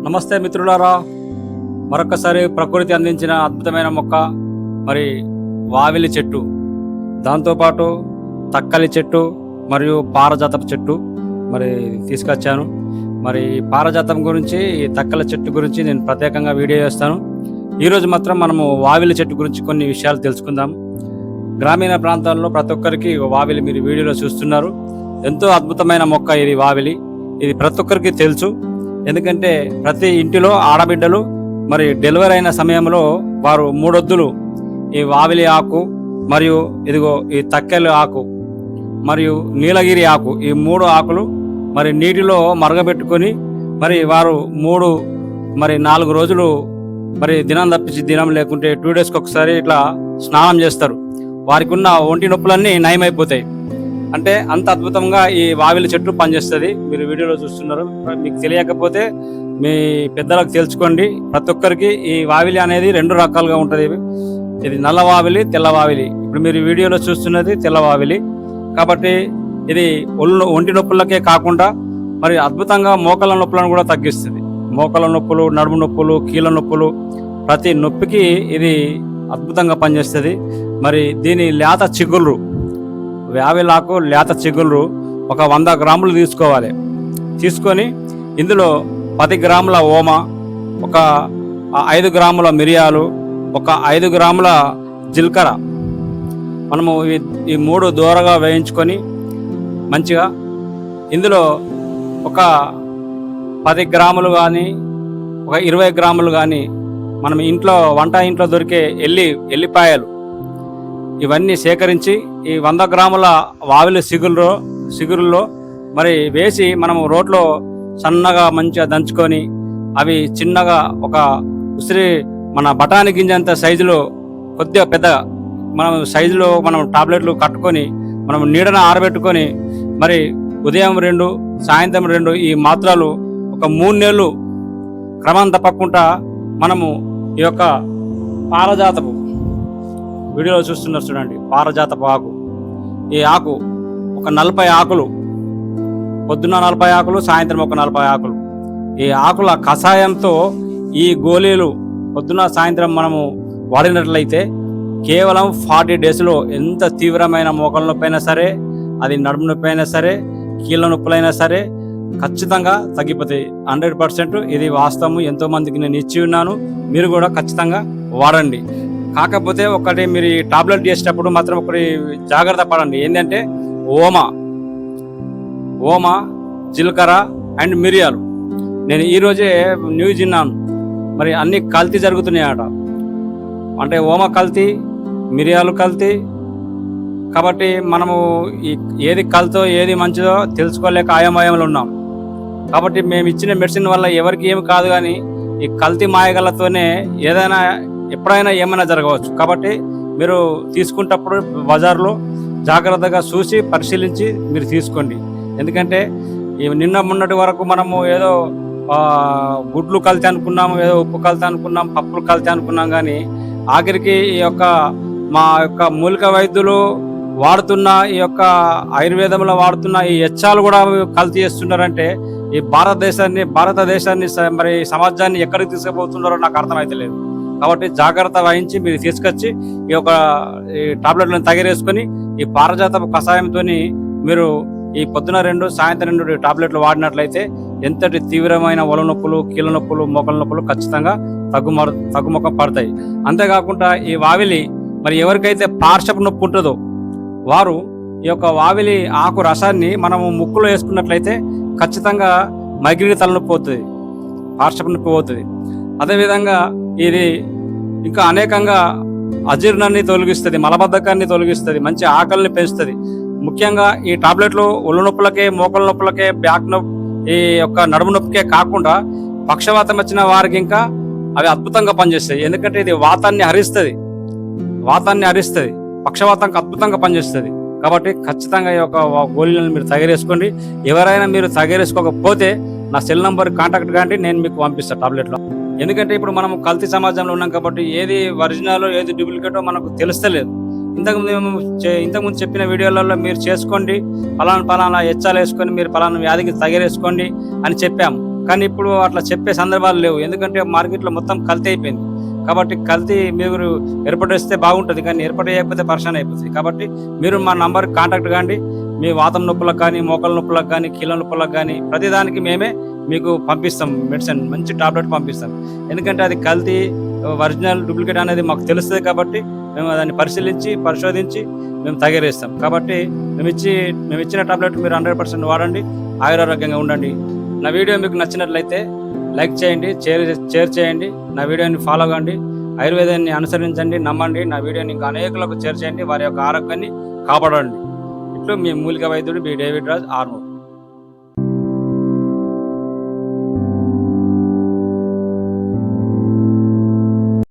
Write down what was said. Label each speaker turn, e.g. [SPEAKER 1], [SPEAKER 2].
[SPEAKER 1] నమస్తే మిత్రులారా, మరొకసారి ప్రకృతి అందించిన అద్భుతమైన మొక్క మరి వావిలి చెట్టు, దాంతోపాటు తక్కలి చెట్టు మరియు పారజాతపు చెట్టు మరి తీసుకొచ్చాను. మరి పారజాతం గురించి, ఈ తక్కల చెట్టు గురించి నేను ప్రత్యేకంగా వీడియో చేస్తాను. ఈరోజు మాత్రం మనము వావిలి చెట్టు గురించి కొన్ని విషయాలు తెలుసుకుందాం. గ్రామీణ ప్రాంతాల్లో ప్రతి ఒక్కరికి వావిలి మీరు వీడియోలో చూస్తున్నారు. ఎంతో అద్భుతమైన మొక్క ఇది వావిలి. ఇది ప్రతి ఒక్కరికి తెలుసు. ఎందుకంటే ప్రతి ఇంటిలో ఆడబిడ్డలు మరి డెలివరీ అయిన సమయంలో వారు మూడొద్దులు ఈ వావిలి ఆకు మరియు ఇదిగో ఈ తక్కెల ఆకు మరియు నీలగిరి ఆకు, ఈ 3 ఆకులు మరి నీటిలో మరగబెట్టుకొని మరి వారు 4 రోజులు మరి దినం తప్పించి దినం లేకుంటే 2 డేస్కి ఒకసారి ఇట్లా స్నానం చేస్తారు. వారికి ఉన్న ఒంటి నొప్పులన్నీ నయమైపోతాయి. అంటే అంత అద్భుతంగా ఈ వావిలి చెట్టు పనిచేస్తుంది. మీరు వీడియోలో చూస్తున్నారు. మీకు తెలియకపోతే మీ పెద్దలకు తెలుసుకోండి. ప్రతి ఒక్కరికి ఈ వావిలి అనేది 2 రకాలుగా ఉంటుంది. ఇది నల్ల వావిలి, తెల్ల వావిలి. ఇప్పుడు మీరు వీడియోలో చూస్తున్నది తెల్ల వావిలి. కాబట్టి ఇది ఒంటి నొప్పులకే కాకుండా మరి అద్భుతంగా మోకాళ్ళ నొప్పులను కూడా తగ్గిస్తుంది. మోకాళ్ళ నొప్పులు, నడుము నొప్పులు, కీళ్ళ నొప్పులు, ప్రతి నొప్పికి ఇది అద్భుతంగా పనిచేస్తుంది. మరి దీని లేత చిగుళ్ళు, వావిలాకు లేత చిగుళ్ళు ఒక 100 గ్రాములు తీసుకోవాలి. తీసుకొని ఇందులో 10 గ్రాముల ఓమ, ఒక 5 గ్రాముల మిరియాలు, ఒక 5 గ్రాముల జీలకర్ర మనము ఈ 3 దూరగా వేయించుకొని మంచిగా ఇందులో ఒక 10 గ్రాములు కానీ ఒక 20 గ్రాములు కానీ మనం వంట ఇంట్లో దొరికే ఎల్లిపాయలు ఇవన్నీ సేకరించి ఈ 100 గ్రాముల వావిలి సిగురుల్లో మరి వేసి మనము రోట్లో సన్నగా మంచిగా దంచుకొని అవి చిన్నగా ఒక మన బఠానీ గింజంత సైజులో కొద్దిగా పెద్దగా సైజులో మనం టాబ్లెట్లు కట్టుకొని మనం నీడన ఆరబెట్టుకొని మరి ఉదయం 2 సాయంత్రం 2 ఈ మాత్రలు ఒక 3 నెలలు క్రమం తప్పకుండా మనము ఈ యొక్క పారజాతపు వీడియోలో చూస్తున్నారు చూడండి, పారజాతపు ఆకు. ఈ ఆకు ఒక 40 ఆకులు, పొద్దున్న 40 ఆకులు, సాయంత్రం ఒక 40 ఆకులు. ఈ ఆకుల కషాయంతో ఈ గోళీలు పొద్దున్న సాయంత్రం మనము వాడినట్లయితే కేవలం 40 డేస్లో ఎంత తీవ్రమైన మోకాళ్ళ నొప్పి అయినా సరే, అది నడుము నొప్పి అయినా సరే, కీళ్ళ నొప్పులైనా సరే ఖచ్చితంగా తగ్గిపోతాయి. 100% ఇది వాస్తవం. ఎంతో మందికి నేను ఇచ్చి ఉన్నాను. మీరు కూడా ఖచ్చితంగా వాడండి. కాకపోతే ఒకటి, మీరు ఈ టాబ్లెట్ చేసేటప్పుడు మాత్రం ఒకటి జాగ్రత్త పడండి. ఏంటంటే ఓమ, జీలకర్ర అండ్ మిరియాలు. నేను ఈరోజే న్యూస్ విన్నాను, మరి అన్ని కల్తీ జరుగుతున్నాయట. అంటే ఓమ కల్తీ, మిరియాలు కల్తీ. కాబట్టి మనము ఏది కల్తో ఏది మంచిదో తెలుసుకోలేక ఆయామయంలో ఉన్నాం. కాబట్టి మేము ఇచ్చిన మెడిసిన్ వల్ల ఎవరికి ఏమి కాదు, కానీ ఈ కల్తీ మాయగలతోనే ఎప్పుడైనా ఏమైనా జరగవచ్చు. కాబట్టి మీరు తీసుకునేటప్పుడు బజార్లో జాగ్రత్తగా చూసి పరిశీలించి మీరు తీసుకోండి. ఎందుకంటే నిన్న మొన్నటి వరకు మనము ఏదో గుడ్లు కల్తీ అనుకున్నాము, ఏదో ఉప్పు కల్తీ అనుకున్నాం, పప్పులు కల్తీ అనుకున్నాం. కానీ ఆఖరికి మా యొక్క మూలిక వైద్యులు వాడుతున్న ఈ యొక్క ఆయుర్వేదంలో వాడుతున్న ఈ ఎచ్చాలు కూడా కల్తీ చేస్తున్నారంటే ఈ భారతదేశాన్ని మరి సమాజాన్ని ఎక్కడికి తీసుకుపోతున్నారో నాకు అర్థమైతే లేదు. కాబట్టి జాగ్రత్త వహించి మీరు తీసుకొచ్చి ఈ టాబ్లెట్లను తగిలేసుకొని ఈ పారజాతపు కషాయంతో మీరు ఈ పొద్దున 2 సాయంత్రం 2 టాబ్లెట్లు వాడినట్లయితే ఎంతటి తీవ్రమైన ఒల నొప్పులు, కీళ్ళ నొప్పులు, మోకాళ్ళ నొప్పులు ఖచ్చితంగా తగ్గుముఖం పడతాయి. అంతేకాకుండా ఈ వావిలి మరి ఎవరికైతే పార్శ్వపు నొప్పి ఉంటుందో వారు ఈ యొక్క వావిలి ఆకు రసాన్ని మనము ముక్కులో వేసుకున్నట్లయితే ఖచ్చితంగా మైగ్రేన్ తలనొప్పి పోతుంది, పార్శ్వపు నొప్పి పోతుంది. అదేవిధంగా ఇది ఇంకా అనేకంగా అజీర్ణాన్ని తొలగిస్తుంది, మలబద్ధకాన్ని తొలగిస్తుంది, మంచి ఆకలిని పెంచుతుంది. ముఖ్యంగా ఈ టాబ్లెట్లు ఒళ్ళు నొప్పులకే, మోకాళ్ళ నొప్పులకే, బ్యాక్ నొప్పి, ఈ యొక్క నడుము నొప్పికే కాకుండా పక్షవాతం వచ్చిన వారికి ఇంకా అవి అద్భుతంగా పనిచేస్తాయి. ఎందుకంటే ఇది వాతాన్ని హరిస్తుంది, పక్షవాతానికి అద్భుతంగా పనిచేస్తుంది. కాబట్టి ఖచ్చితంగా ఈ యొక్క గోళీలను మీరు తయారేసుకోండి. ఎవరైనా మీరు తయారేసుకోకపోతే నా సెల్ నంబర్ కాంటాక్ట్ కాండి, నేను మీకు పంపిస్తాను టాబ్లెట్లో. ఎందుకంటే ఇప్పుడు మనం కల్తీ సమాజంలో ఉన్నాం కాబట్టి ఏది ఒరిజినల్ ఏది డూప్లికేటో మనకు తెలుస్తలేదు. ఇంతకుముందు చెప్పిన వీడియోలలో మీరు చేసుకోండి, పలానా ఎచ్చాలు వేసుకొని మీరు పలానా వ్యాధికి తగిలేసుకోండి అని చెప్పాము. కానీ ఇప్పుడు అట్లా చెప్పే సందర్భాలు లేవు. ఎందుకంటే మార్కెట్లో మొత్తం కల్తీ అయిపోయింది. కాబట్టి కల్తీ మీరు ఏర్పడిస్తే బాగుంటుంది, కానీ ఏర్పాటు చేయకపోతే పరిశాన్ అయిపోతుంది. కాబట్టి మీరు మా నంబర్కి కాంటాక్ట్ కాండి. మీ వాతం నొప్పులకు కానీ, మోకాల నొప్పులకు కానీ, కీళ్ళ నొప్పులకు కానీ ప్రతిదానికి మేమే మీకు పంపిస్తాం. మెడిసిన్ మంచి టాబ్లెట్ పంపిస్తాం. ఎందుకంటే అది కల్తీ ఒరిజినల్ డూప్లికేట్ అనేది మాకు తెలుస్తుంది. కాబట్టి మేము దాన్ని పరిశీలించి పరిశోధించి మేము తయారేస్తాం. కాబట్టి మేము ఇచ్చిన టాబ్లెట్ మీరు 100% వాడండి, ఆయురారోగ్యంగా ఉండండి. నా వీడియో మీకు నచ్చినట్లయితే లైక్ చేయండి, షేర్ చేయండి, నా వీడియోని ఫాలో కండి, ఆయుర్వేదాన్ని అనుసరించండి, నమ్మండి. నా వీడియోని ఇంకా అనేకులకు షేర్ చేయండి, వారి యొక్క ఆరోగ్యాన్ని కాపాడండి. ఇట్లు మీ మూలిక వైద్యుడు బి డేవిడ్ రాజ్ ఆర్మూర్.